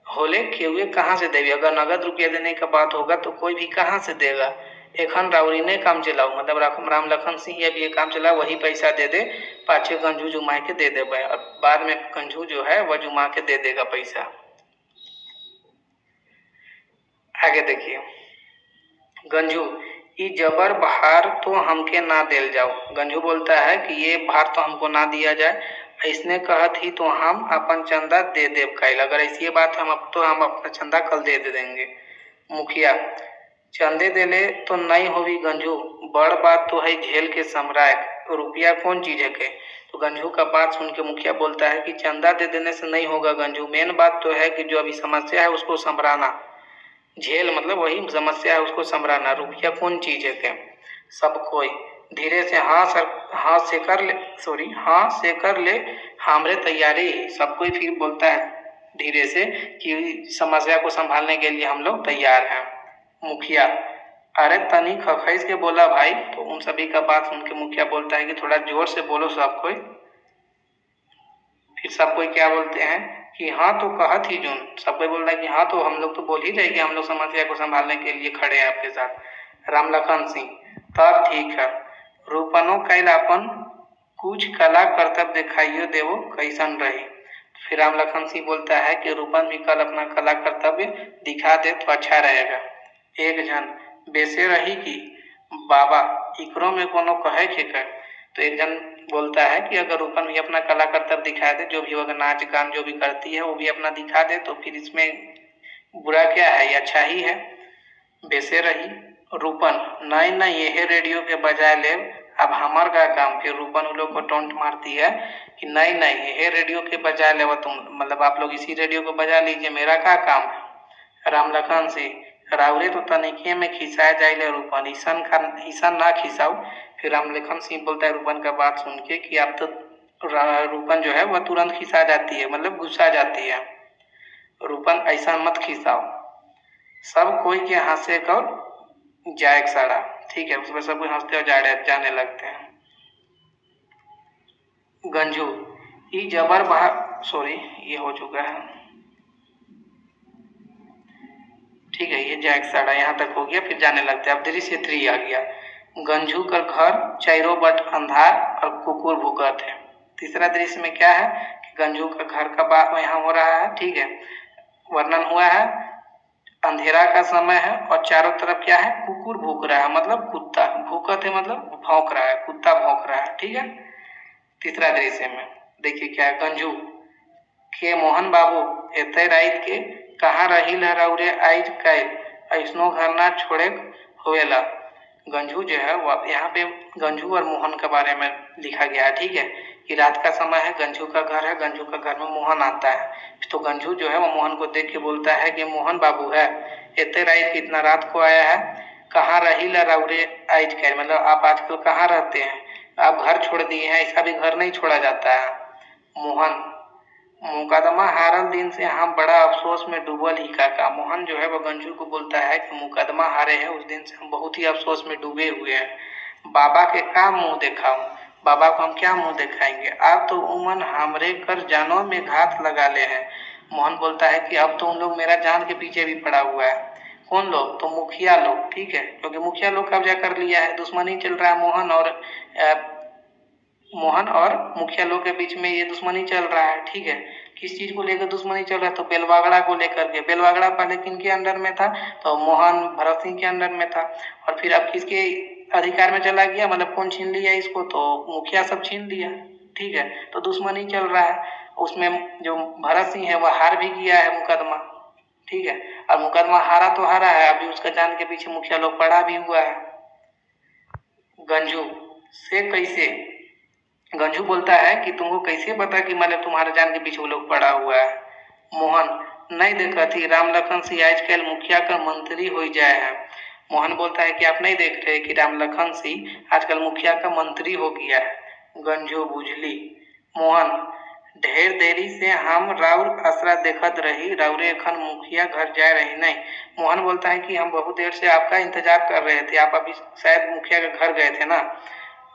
होले केवे कहाँ से देवी, अगर नगद रुपया देने का बात होगा तो कोई भी कहाँ से देगा। एखन राउरी ने काम चलाओ मतलब राम लखन सिंह अभी ये काम चला, वही पैसा दे दे, पाछे गंजू जुमा के दे दे, और बाद में गंजू जो है वह जुमा के दे देगा पैसा। आगे देखिए, गंजू ये जबर भार तो हमके ना देल जाओ। गंजू बोलता है कि ये भार तो हमको ना दिया जाए, इसने कहत ही तो हम अपन चंदा दे देव काइल, अगर ऐसी बात हम अपना चंदा कल दे देंगे। मुखिया, चंदे देले तो नहीं होगी गंजू, बड़ बात तो है झेल के समराय, रुपया कौन चीज है के। तो गंजू का बात सुन के मुखिया बोलता है कि चंदा दे देने से नहीं होगा गंजू, मेन बात तो है कि जो अभी समस्या है उसको संभराना, झेल मतलब वही समस्या है उसको संभराना, रुपया कौन चीज है के। सब कोई धीरे से हाँ से कर ले हमरे तैयारी। सब कोई फिर बोलता है धीरे से कि समस्या को संभालने के लिए हम लोग तैयार हैं। मुखिया, अरे तनी खखैस के बोला भाई। तो उन सभी का बात सुन के मुखिया बोलता है कि थोड़ा जोर से बोलो सब कोई। फिर सब कोई क्या बोलते हैं कि हाँ तो कहत ही जून। सब कोई बोल रहा है कि हाँ तो हम लोग तो बोल ही रहे कि हम लोग समस्या को संभालने के लिए खड़े हैं आपके साथ। राम लखन सिंह, तब ठीक है, रूपनो कैल अपन कुछ कला करतब दिखाइयो देवो कैसन रही। फिर राम लखन सिंह बोलता है कि रूपन भी कल अपना कला कर्तव्य दिखा दे तो अच्छा रहेगा। एक जन बेसे रही कि बाबा इकरो में कोनो कहे के कर। तो एक जन बोलता है कि अगर रूपन भी अपना कला कर्तव्य दिखा दे, जो भी अगर नाच गान जो भी करती है वो भी अपना दिखा दे, तो फिर इसमें बुरा क्या है, ये अच्छा ही है। बेसे रही रूपन, नहीं नहीं ये रेडियो के बजाय ले, अब हमार का काम। फिर रूपन उन लोग को टोंट मारती है कि नहीं नहीं ये रेडियो के बजा ले, तुम मतलब आप लोग इसी रेडियो को बजा लीजिए, मेरा क्या काम है। राम लखन से राउरे तो तनिके में खिसाया जाए रूपन, ईसन ना खिसाओ। फिर राम लखन सिंह बोलता है रूपन का बात सुन के कि आप तो रूपन जो है वह तुरंत खिसा जाती है, मतलब गुस्सा जाती है। रूपन ऐसा मत खिसाओ। सब कोई के हंसे कर जाए साड़ा, ठीक है, उसमें सब कोई हंसते और जाने लगते हैं। गंजू ये जबर ये हो चुका है, ठीक है, ये जैक साड़ा यहाँ तक हो गया। फिर जाने लगते हैं। अब दृश्य 3 आ गया। गंजू का घर चारों बट अंधार और कुकुर भूकत है। तीसरा दृश्य में क्या है कि गंजू का घर का बात यहाँ हो रहा है, ठीक है, वर्णन हुआ है। अंधेरा का समय है और चारों तरफ क्या है, कुकुर भूक रहा है, मतलब कुत्ता भूकत है, मतलब भौंक रहा है, कुत्ता भौंक रहा है, ठीक है। तीसरा दृश्य में देखिए क्या है, गंजू के मोहन बाबू एते रात के कहाँ रही लहराउरे आइज कैल ऐसनो घर ना छोड़े होएला। गंजू जो है वो यहाँ पे गंजू और मोहन के बारे में लिखा गया है, ठीक है, कि रात का समय है, गंजू का घर है, गंजू का घर में मोहन आता है। तो गंजू जो है वो मोहन को देख के बोलता है कि मोहन बाबू है इतने रात इतना रात को आया है, कहाँ रही लहराउरे आइज कैल, मतलब आप आजकल कहाँ रहते हैं, आप घर छोड़ दिए हैं, ऐसा भी घर नहीं छोड़ा जाता है। मोहन, मुकदमा हारल दिन से हम बड़ा अफसोस में डूबल ही काका। मोहन जो है वो गंजू को बोलता है कि मुकदमा हारे हैं उस दिन से हम बहुत ही अफसोस में डूबे हुए हैं। बाबा के क्या मुंह दिखाऊं, बाबा को हम क्या मुंह दिखाएंगे, अब तो उमन हमरे कर जानों में घात लगा ले हैं। मोहन बोलता है कि अब तो उन लोग मेरा जान के पीछे भी पड़ा हुआ है। कौन लोग, तो मुखिया लोग, ठीक है, क्योंकि मुखिया लोग कब्जा कर लिया है, दुश्मनी चल रहा है मोहन और मोहन और मुखिया लोग के बीच में ये दुश्मनी चल रहा है, ठीक है। किस चीज को लेकर दुश्मनी चल रहा है? तो बेलवागड़ा को लेकर के। बेलवागड़ा पहले किनके अंडर में था? तो मोहन भरत सिंह के अंडर में था। और फिर अब किसके अधिकार में चला गया? मतलब कौन छीन लिया इसको? तो मुखिया सब छीन लिया, ठीक है। तो दुश्मनी चल रहा है। उसमें जो भरत सिंह है वह हार भी गया है मुकदमा, ठीक है। और मुकदमा हारा तो हारा है, अभी उसका जान के पीछे मुखिया लोग पड़ा भी हुआ है। गंजू से कैसे? गंजू बोलता है कि तुमको कैसे पता कि मतलब तुम्हारे जान के पीछे वो लोग पड़ा हुआ है? मोहन नहीं देखा थी राम लखन सिंह आजकल मुखिया का मंत्री हो जाए है। मोहन बोलता है कि आप नहीं देख रहे कि राम लखन सिंह आजकल मुखिया का मंत्री हो गया है। गंजू बुझली। मोहन ढेर देरी से हम राउर असरा देखत रही, राउरे अखन मुखिया घर जा रही नहीं। मोहन बोलता है कि हम बहुत देर से आपका इंतजार कर रहे थे, आप अभी शायद मुखिया के घर गए थे ना।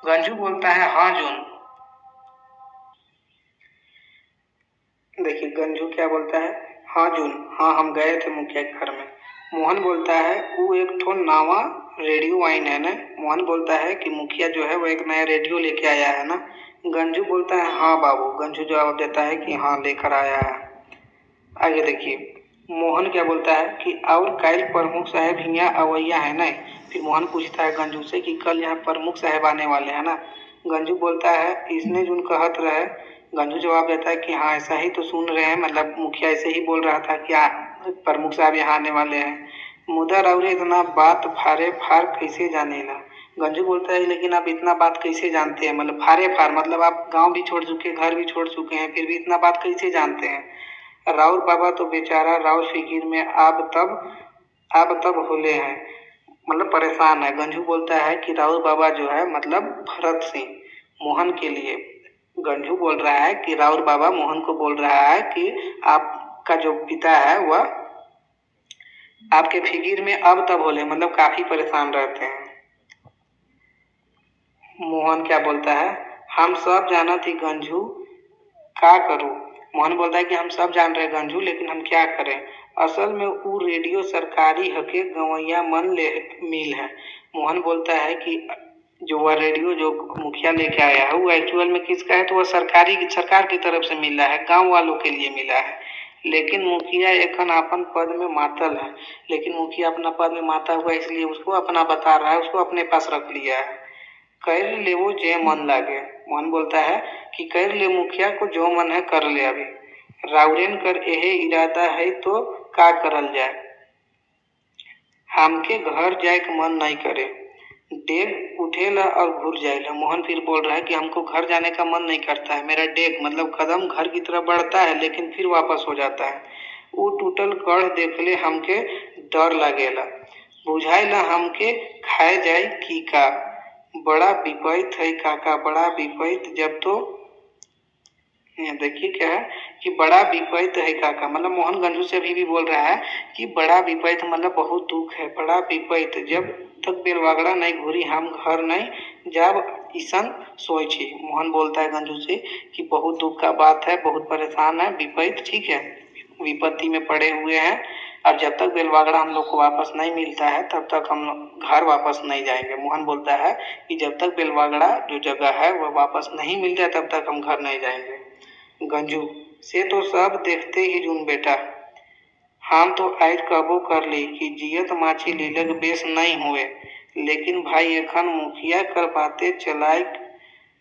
गंजू बोलता है हाँ जून। देखिए गंजू क्या बोलता है? हाँ जून, हाँ हम गए थे मुखिया के घर में। मोहन बोलता है वो एक ठो नावा रेडियो आइन है ना। मोहन बोलता है कि मुखिया जो है वो एक नया रेडियो लेके आया है ना। गंजू बोलता है हाँ बाबू। गंजू जवाब देता है कि हाँ लेकर आया है। आगे देखिए मोहन क्या बोलता है कि और कल प्रमुख साहब यहाँ अवैया है ना। फिर मोहन पूछता है गंजू से कि कल यहाँ प्रमुख साहब आने वाले हैं ना। गंजू बोलता है इसने जो कहत रहे। गंजू जवाब देता है कि हाँ ऐसा ही तो सुन रहे हैं, मतलब मुखिया ऐसे ही बोल रहा था कि प्रमुख साहब यहाँ आने वाले हैं। मुदा राउरे इतना बात फारे फार कैसे जानेला? गंजू बोलता है लेकिन आप इतना बात कैसे जानते हैं? मतलब फारे फार मतलब आप गांव भी छोड़ चुके, घर भी छोड़ चुके हैं, फिर भी इतना बात कैसे जानते हैं? राउर बाबा तो बेचारा राउर फिकिर में आप तब होले हैं, मतलब परेशान है। गंजू बोलता है कि राउर बाबा जो है मतलब भरत सिंह मोहन के लिए। गंजू बोल रहा है कि राउर बाबा मोहन को बोल रहा है कि आपका जो पिता है वह आपके फिकिर में अब तब होले, मतलब काफी परेशान रहते हैं। मोहन क्या बोलता है? हम सब जाना थी गंजू, क्या करूं? मोहन बोलता है कि हम सब जान रहे गंजू, लेकिन हम क्या करें? असल में वो रेडियो सरकारी हके गवैया मन ले मिल है। मोहन बोलता है कि जो वह रेडियो जो मुखिया लेके आया है वो एक्चुअल में किसका है? तो वह सरकार की तरफ से मिला है, गांव वालों के लिए मिला है। लेकिन मुखिया एखन अपन पद में मातल है। लेकिन मुखिया अपना पद में माता हुआ इसलिए उसको अपना बता रहा है, उसको अपने पास रख लिया है। कर ले वो जे मन लागे। मोहन बोलता है कि कर ले मुखिया को जो मन है कर ले। अभी राउरेन कर एहे इरादा है तो का करल जाए? हमके घर जाए के मन नहीं करे, डेग उठेला और घुर जाएला। मोहन फिर बोल रहा है कि हमको घर जाने का मन नहीं करता है, मेरा डेग मतलब कदम घर की तरफ बढ़ता है लेकिन फिर वापस हो जाता है। वो टूटल कड़ देखले हमके डर लगेला, बुझाइला हमके खाए जाए की का। बड़ा विपैत है काका, बड़ा विपैत। जब तो देखिए क्या है कि बड़ा विपैत है काका, मतलब मोहन गंजू से अभी भी बोल रहा है कि बड़ा विपैत मतलब बहुत दुख है, बड़ा विपैत। जब तक बेलवागड़ा नहीं घूरी हम घर नहीं जब ईसन सोची। मोहन बोलता है गंजू से कि बहुत दुख का बात है, बहुत परेशान है, विपैत, ठीक है, विपत्ति में पड़े हुए हैं। और जब तक बेलवागड़ा हम लोग को वापस नहीं मिलता है तब तक हम घर वापस नहीं जाएंगे। मोहन बोलता है कि जब तक बेलवागड़ा जो जगह है वह वापस नहीं मिल जाए तब तक हम घर नहीं जाएंगे। गंजू से तो सब देखते ही जून बेटा, हम तो आज कबो कर ली कि जियत माछी लीलग बेस नहीं हुए। लेकिन भाई एखन मुखिया कर बातें चलाए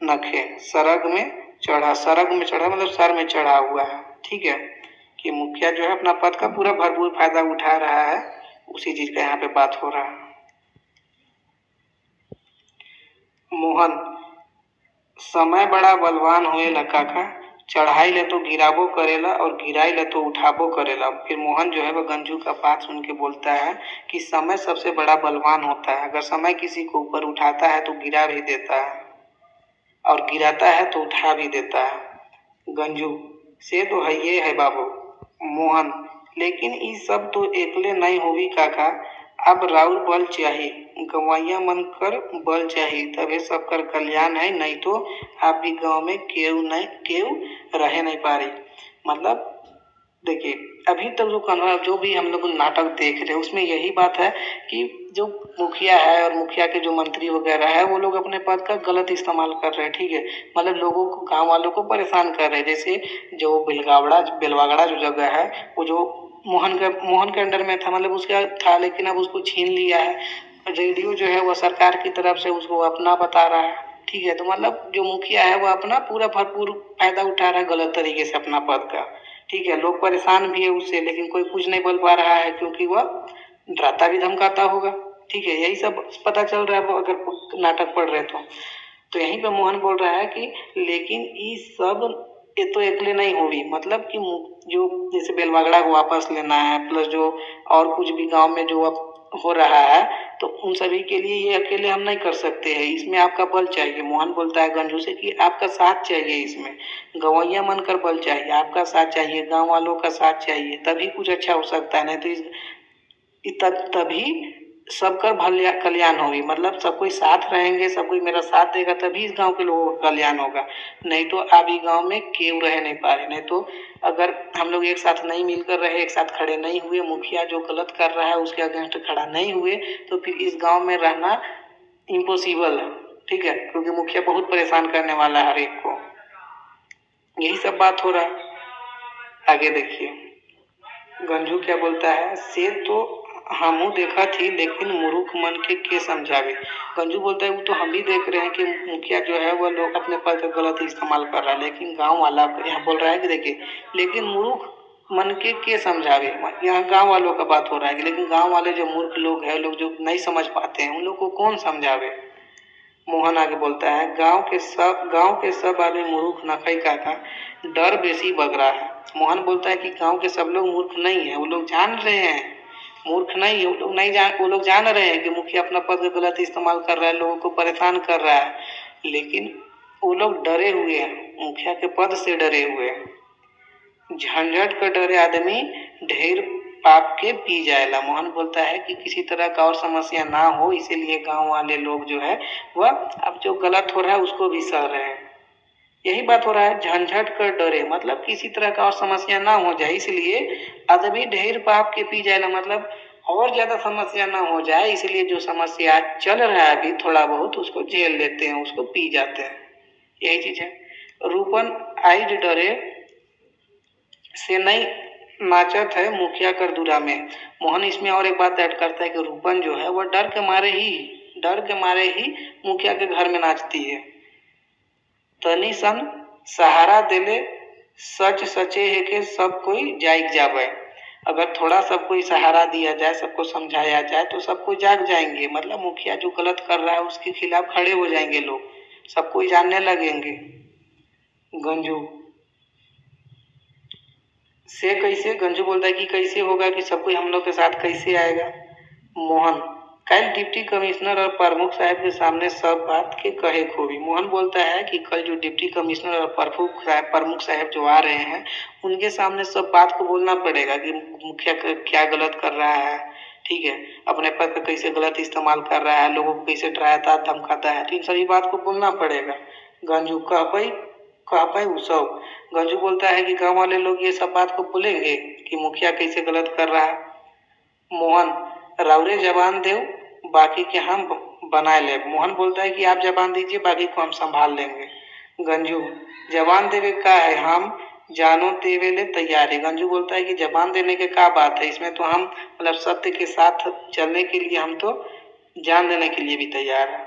नखे सरग में चढ़ा मतलब सर में चढ़ा हुआ है, ठीक है। कि मुखिया जो है अपना पद का पूरा भरपूर फायदा उठा रहा है, उसी चीज का यहाँ पे बात हो रहा है। मोहन समय बड़ा बलवान होएला काका, चढ़ाई ले तो गिराबो करेला और गिराई ले तो उठाबो करेला। फिर मोहन जो है वह गंजू का बात सुन के बोलता है कि समय सबसे बड़ा बलवान होता है, अगर समय किसी को ऊपर उठाता है तो गिरा भी देता है और गिराता है तो उठा भी देता है। गंजू से तो है ये है बाबू। मोहन लेकिन ये सब तो एकले नहीं होवी काका, अब राउर बल चाहिए, गवैया मन कर बल चाहिए, तबे सबकर कल्याण है, नहीं तो आप भी गांव में केव रहे नहीं पा रही। मतलब देखिए, अभी तक जो भी हम लोग नाटक देख रहे हैं उसमें यही बात है कि जो मुखिया है और मुखिया के जो मंत्री वगैरह है वो लोग अपने पद का गलत इस्तेमाल कर रहे हैं, ठीक है। मतलब लोगों को, गांव वालों को परेशान कर रहे हैं। जैसे जो बेलवागड़ा जो जगह है वो जो मोहन के अंडर में था, मतलब उसका था, लेकिन अब उसको छीन लिया है। रेडियो जो है वो सरकार की तरफ से उसको अपना बता रहा है, ठीक है। तो मतलब जो मुखिया है वो अपना पूरा भरपूर फायदा उठा रहा है गलत तरीके से अपना पद का, ठीक है। लोग परेशान भी है उससे, लेकिन कोई कुछ नहीं बोल पा रहा है क्योंकि वह डराता भी धमकाता होगा, ठीक है। यही सब पता चल रहा है अगर नाटक पढ़ रहे तो यहीं पे मोहन बोल रहा है कि लेकिन ये सब ये तो अकेले नहीं होगी, मतलब कि जो जैसे बेलवागड़ा को वापस लेना है, प्लस जो और कुछ भी गांव में जो अब हो रहा है, तो उन सभी के लिए ये अकेले हम नहीं कर सकते हैं। इसमें आपका बल चाहिए। मोहन बोलता है गंजू से कि आपका साथ चाहिए, इसमें गवैया बनकर बल चाहिए, आपका साथ चाहिए, गांव वालों का साथ चाहिए, तभी कुछ अच्छा हो सकता है। नहीं तो तभी सबका कल्याण होगी। मतलब सब कोई साथ रहेंगे, सब कोई मेरा साथ देगा, तभी इस गांव के लोगों का कल्याण होगा। नहीं तो अभी गांव में केव रह नहीं पा रहे। नहीं तो अगर हम लोग एक साथ नहीं मिलकर रहे, एक साथ खड़े नहीं हुए, मुखिया जो गलत कर रहा है उसके अगेंस्ट खड़ा नहीं हुए, तो फिर इस गांव में रहना इम्पॉसिबल है, ठीक है। क्योंकि मुखिया बहुत परेशान करने वाला है हर एक को। यही सब बात हो रहा है। आगे देखिए गंजू क्या बोलता है, से तो हमू देखा थी लेकिन मूर्ख मन के समझावे। गंजू बोलता है वो तो हम भी देख रहे हैं कि मुखिया जो है वह लोग अपने पद का गलत इस्तेमाल कर रहा है, लेकिन गांव वाला यहाँ बोल रहा है कि देखिए, लेकिन मूर्ख मन के समझावे। यहाँ गांव वालों का बात हो रहा है कि लेकिन गांव वाले जो मूर्ख लोग हैं, लोग जो नहीं समझ पाते हैं, उन लोग को कौन समझावे। मोहन आगे बोलता है गांव के सब आदमी मूर्ख नखई का था, डर बेसी बग रहा है। मोहन बोलता है कि गांव के सब लोग मूर्ख नहीं है, वो लोग जान रहे हैं, मूर्ख नहीं है, वो लोग जान रहे हैं कि मुखिया अपना पद का गलत इस्तेमाल कर रहा है, लोगों को परेशान कर रहा है, लेकिन वो लोग डरे हुए हैं, मुखिया के पद से डरे हुए हैं। झंझट का डरे आदमी ढेर पाप के पी जाएगा। मोहन बोलता है कि किसी तरह का और समस्या ना हो, इसीलिए गांव वाले लोग जो है वह अब जो गलत हो रहा है उसको भी सह रहे हैं। यही बात हो रहा है, झंझट कर डरे, मतलब किसी तरह का और समस्या ना हो जाए, इसलिए आदमी ढेर पाप के पी जाएगा, मतलब और ज्यादा समस्या ना हो जाए, इसलिए जो समस्या चल रहा है अभी थोड़ा बहुत उसको झेल लेते हैं, उसको पी जाते हैं। यही चीज है। रूपन आइज डरे से नहीं नाचत है मुखिया कर दूरा में। मोहन इसमें और एक बात ऐड करता है कि रूपन जो है वह डर के मारे ही मुखिया के घर में नाचती है। तनी सन सहारा देले सच सचे है कि सब कोई जाग जावे। अगर थोड़ा सबको सहारा दिया जाए, सबको समझाया जाए, तो सबको जाग जाएंगे। मतलब मुखिया जो गलत कर रहा है उसके खिलाफ खड़े हो जाएंगे लोग, सबको जानने लगेंगे। गंजू से कैसे, गंजू बोलता है कि कैसे होगा, कि सब कोई हम लोग के साथ कैसे आएगा। मोहन कल डिप्टी कमिश्नर और प्रमुख साहब के सामने सब बात के कहे खूबी। मोहन बोलता है कि कल जो डिप्टी कमिश्नर और प्रमुख साहब जो आ रहे हैं उनके सामने सब बात को बोलना पड़ेगा कि मुखिया क्या गलत कर रहा है, ठीक है, अपने पद का कैसे गलत इस्तेमाल कर रहा है, लोगों को कैसे डराता धमकाता है, तो इन सभी बात को बोलना पड़ेगा। गंजू कह पाई सब। गंजू बोलता है कि गांव वाले लोग ये सब बात को बोलेंगे कि मुखिया कैसे गलत कर रहा है। मोहन राउरे जबान देव, बाकी के हम बनाए ले। मोहन बोलता है कि आप जबान दीजिए, बाकी को हम संभाल लेंगे। गंजू जबान देवे का है, हम जानो देवे ले तैयार है। गंजू बोलता है कि जबान देने के क्या बात है, इसमें तो हम मतलब सत्य के साथ चलने के लिए हम तो जान देने के लिए भी तैयार है।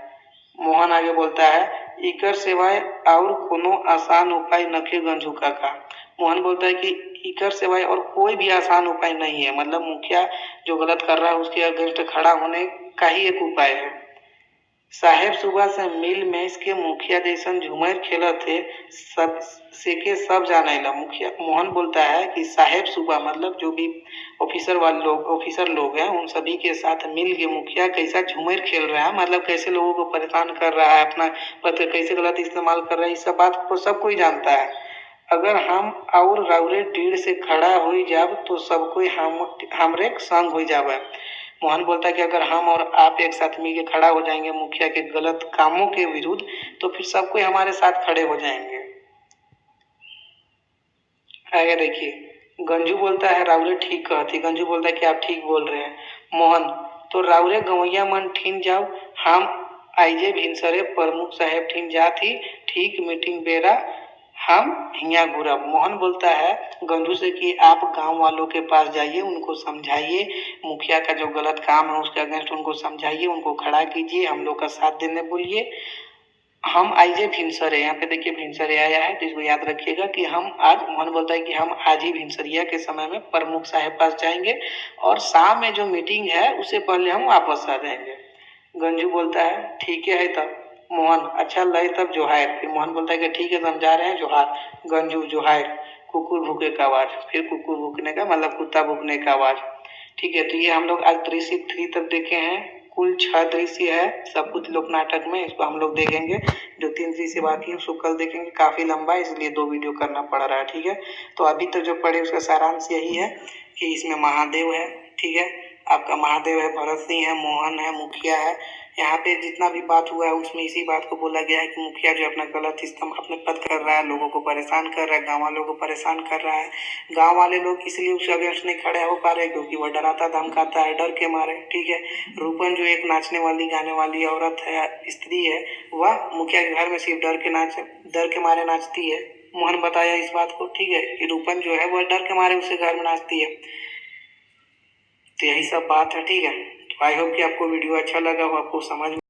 मोहन आगे बोलता है इकर सिवाय और कोनो आसान उपाय नखे गंजू का। मोहन बोलता है कि इकर सिवाय और कोई भी आसान उपाय नहीं है, मतलब मुखिया जो गलत कर रहा है उसके अगेंस्ट खड़ा होने का ही एक उपाय है। साहेब सुबह से मिल में इसके मुखिया जैसन झूमर खेला थे, सब से के सब जाने ला। मुखिया मोहन बोलता है कि साहेब सुबह मतलब जो भी ऑफिसर लोग हैं उन सभी के साथ मिल के मुखिया कैसा झूमर खेल रहा है, मतलब कैसे लोगों को परेशान कर रहा है, अपना पद कैसे गलत इस्तेमाल कर रहा है, इस सब बात को सब कोई जानता है। अगर हम और राउरे टीड़ से खड़ा हो जाब तो सब कोई हमरे संग हो जावे। मोहन बोलता है कि अगर हम और आप एक साथ मिलकर खड़ा हो जाएंगे मुखिया के गलत कामों के विरुद्ध, तो फिर सब कोई हमारे साथ खड़े हो जाएंगे। आगे देखिए गंजू बोलता है राउरे ठीक कहती। गंजू बोलता है कि आप ठीक बोल रहे हैं। मोहन, तो राउरे गवैया मन ठीन जाओ, हम आइजे भिनसरे प्रमुख साहेब ठीन जाती, ठीक मीटिंग बेरा हम हिया गुरब। मोहन बोलता है गंजू से कि आप गांव वालों के पास जाइए, उनको समझाइए, मुखिया का जो गलत काम है उसके अगेंस्ट उनको समझाइए, उनको खड़ा कीजिए, हम लोग का साथ देने बोलिए। हम आइजे भिनसरे, यहाँ पे देखिए भिनसरे आया है तो इसको याद रखिएगा कि हम आज, मोहन बोलता है कि हम आज ही भिनसरिया के समय में प्रमुख साहब पास जाएंगे और शाम में जो मीटिंग है उससे पहले हम वापस आ जाएंगे। गंजू बोलता है ठीक है तब। मोहन, अच्छा लय तब जोहार। फिर मोहन बोलता है कि ठीक है तो हम जा रहे हैं, जोहार। गंजू जोहार। कुकुर भूके का आवाज, फिर कुकुर भूकने का मतलब कुत्ता भूकने का आवाज। ठीक है, तो ये हम लोग आज दृश्य 3 तक देखे हैं। कुल 6 दृश्य है सब कुछ लोक नाटक में, इसको हम लोग देखेंगे। जो 3 दृश्य बाकी है उसको कल देखेंगे, काफी लंबा है इसलिए 2 वीडियो करना पड़ रहा है। ठीक है, तो अभी तक जो पढ़े उसका सारांश यही है कि इसमें महादेव है, ठीक है, आपका महादेव है, भरत सिंह है, मोहन है, मुखिया है। यहाँ पे जितना भी बात हुआ है उसमें इसी बात को बोला गया है कि मुखिया जो अपना गलत इस्तेमाल अपने पद कर रहा है, लोगों को परेशान कर रहा है, गाँव वालों को परेशान कर रहा है। गाँव वाले लोग इसलिए उसके अगेंस्ट नहीं खड़े हो पा रहे क्योंकि वह डराता धमकाता है डर के मारे। ठीक है, रूपन जो एक नाचने वाली गाने वाली औरत है, स्त्री है, वह मुखिया के घर में सिर्फ डर के मारे नाचती है। मोहन बताया इस बात को, ठीक है, कि रूपन जो है वह डर के मारे उसके घर में नाचती है। तो यही सब बात है, ठीक है। तो आई होप कि आपको वीडियो अच्छा लगा हो, आपको समझ